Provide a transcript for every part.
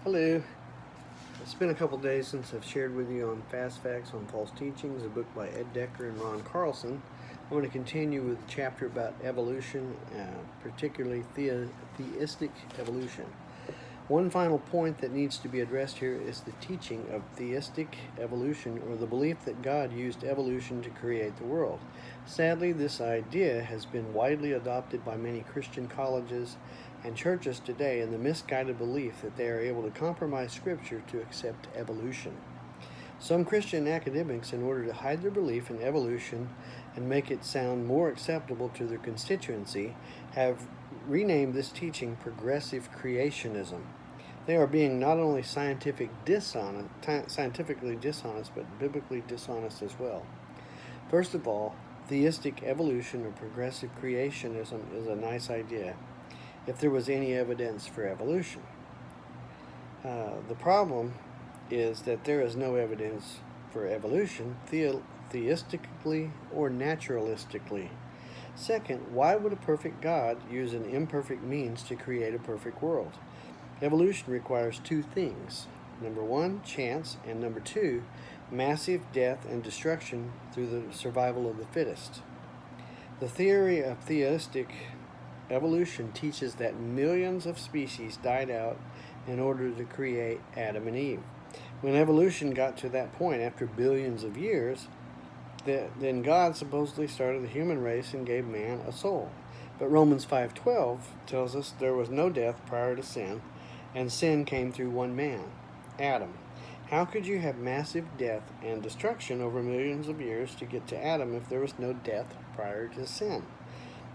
Hello. It's been a couple days since I've shared with you on Fast Facts on False Teachings, a book by Ed Decker and Ron Carlson. I'm going to continue with a chapter about evolution, particularly theistic evolution. One final point that needs to be addressed here is the teaching of theistic evolution, or the belief that God used evolution to create the world. Sadly, this idea has been widely adopted by many Christian colleges and churches today in the misguided belief that they are able to compromise Scripture to accept evolution. Some Christian academics, in order to hide their belief in evolution and make it sound more acceptable to their constituency, have renamed this teaching progressive creationism. They are being not only scientifically dishonest, but biblically dishonest as well. First of all, theistic evolution or progressive creationism is a nice idea, if there was any evidence for evolution. The problem is that there is no evidence for evolution theistically or naturalistically. Second, why would a perfect God use an imperfect means to create a perfect world? Evolution requires two things. Number one, chance, and number two, massive death and destruction through the survival of the fittest. The theory of theistic evolution teaches that millions of species died out in order to create Adam and Eve. When evolution got to that point after billions of years, then God supposedly started the human race and gave man a soul. But Romans 5:12 tells us there was no death prior to sin, and sin came through one man, Adam. How could you have massive death and destruction over millions of years to get to Adam if there was no death prior to sin?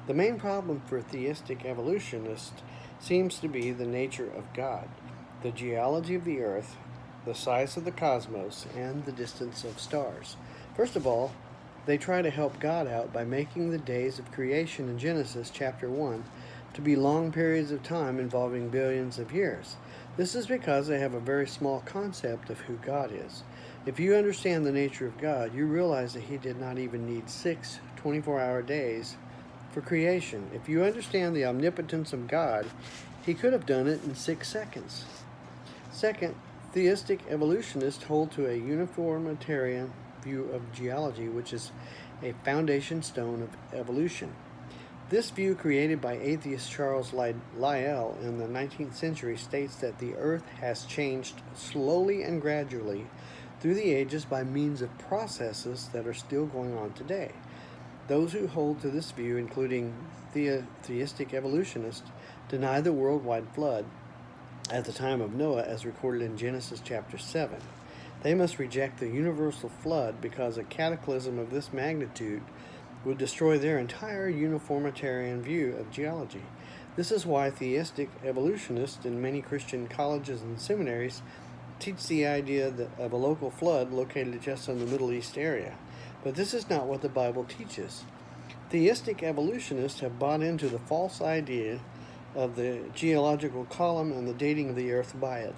The main problem for theistic evolutionists seems to be the nature of God, the geology of the earth, the size of the cosmos, and the distance of stars. First of all, they try to help God out by making the days of creation in Genesis chapter 1 to be long periods of time involving billions of years. This is because they have a very small concept of who God is. If you understand the nature of God, you realize that He did not even need 6 24-hour days for creation. If you understand the omnipotence of God, He could have done it in 6 seconds. Second, theistic evolutionists hold to a uniformitarian view of geology, which is a foundation stone of evolution. This view, created by atheist Charles Lyell in the 19th century, states that the earth has changed slowly and gradually through the ages by means of processes that are still going on today. Those who hold to this view, including theistic evolutionists, deny the worldwide flood at the time of Noah as recorded in Genesis chapter 7. They must reject the universal flood because a cataclysm of this magnitude would destroy their entire uniformitarian view of geology. This is why theistic evolutionists in many Christian colleges and seminaries teach the idea of a local flood located just in the Middle East area. But this is not what the Bible teaches. Theistic evolutionists have bought into the false idea of the geological column and the dating of the earth by it.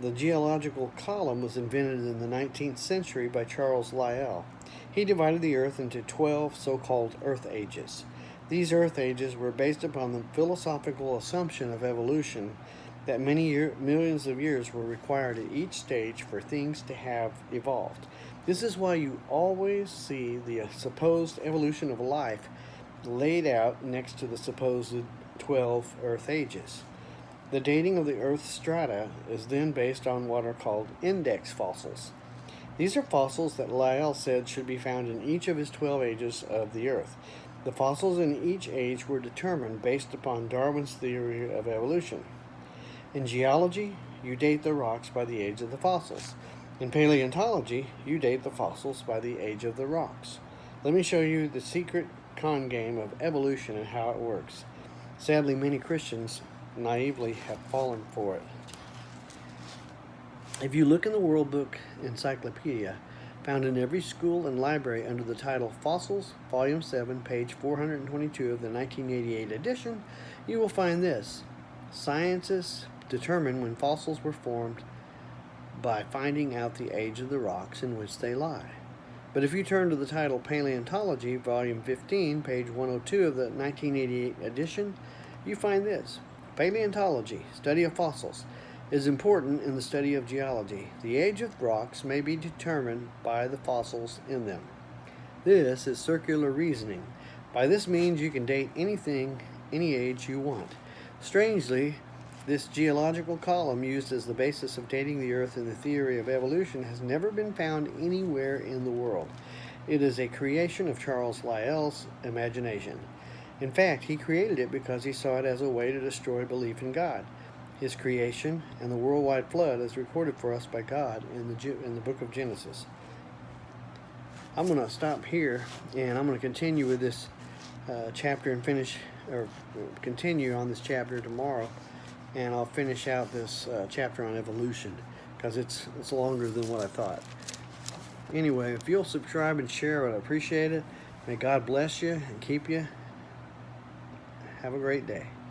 The geological column was invented in the 19th century by Charles Lyell. He divided the earth into 12 so-called earth ages. These earth ages were based upon the philosophical assumption of evolution that millions of years were required at each stage for things to have evolved. This is why you always see the supposed evolution of life laid out next to the supposed 12 earth ages. The dating of the Earth's strata is then based on what are called index fossils. These are fossils that Lyell said should be found in each of his 12 ages of the Earth. The fossils in each age were determined based upon Darwin's theory of evolution. In geology, you date the rocks by the age of the fossils. In paleontology, you date the fossils by the age of the rocks. Let me show you the secret con game of evolution and how it works. Sadly, many Christians naively have fallen for it. If you look in the World Book Encyclopedia, found in every school and library under the title Fossils, Volume 7, page 422 of the 1988 edition, you will find this: scientists determine when fossils were formed by finding out the age of the rocks in which they lie. But if you turn to the title Paleontology, Volume 15, page 102 of the 1988 edition, you find this: Paleontology, study of fossils. is important in the study of geology. The age of rocks may be determined by the fossils in them. This is circular reasoning. By this means you can date anything, any age you want. Strangely, this geological column used as the basis of dating the Earth in the theory of evolution has never been found anywhere in the world. It is a creation of Charles Lyell's imagination. In fact, he created it because he saw it as a way to destroy belief in God. His creation and the worldwide flood is recorded for us by God in the book of Genesis. I'm going to stop here, and I'm going to continue with this chapter and continue on this chapter tomorrow, and I'll finish out this chapter on evolution because it's longer than what I thought. Anyway, if you'll subscribe and share, I'd appreciate it. May God bless you and keep you. Have a great day.